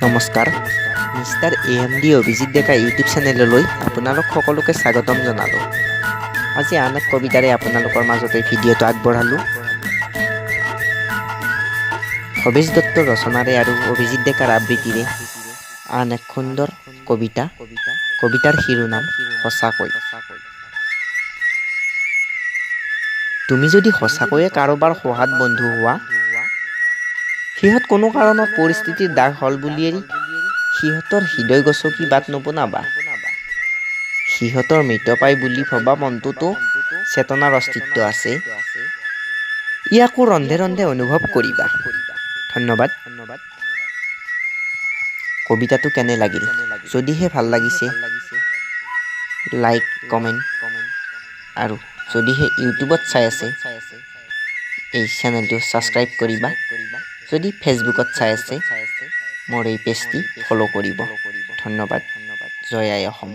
নমস্কাৰ mister AMD Abhijit ডেকা YouTube চেনেললৈ আপোনালোক সকলোকে স্বাগতম জনালোঁ। আজি আন এক কবিতাৰে আপোনালোকৰ মাজত এই ভিডিঅ'টো আগবঢ়ালোঁ। ভৱেশ দত্তৰ ৰচনাৰে আৰু অভিজিত ডেকাৰ আবৃত্তিৰে আন এক সুন্দৰ কবিতাৰ শিৰোনাম সঁচাকৈ। তুমি যদি সঁচাকৈয়ে কাৰোবাৰ সহাত বন্ধু হোৱা, সিহঁত কোনো কাৰণত পৰিস্থিতিৰ দাগ হল বুলিয়েই সিহঁতৰ হৃদয় গছকি বাট নবনাবা। সিহঁতৰ মৃত পাই বুলি ভবা মনটোতো চেতনাৰ অস্তিত্ব আছে। ইয়াকো ৰন্ধে ৰন্ধে অনুভৱ কৰিবা। ধন্যবাদ। কবিতাটো কেনে লাগিল? যদিহে ভাল লাগিছে লাইক, কমেণ্ট আৰু যদিহে ইউটিউবত চাই আছে এই চেনেলটো ছাবস্ক্ৰাইব কৰিবা। যদি ফেচবুকত চাই আছে মোৰ এই পেজটি ফ'ল' কৰিব। ধন্যবাদ। জয় আই অসম।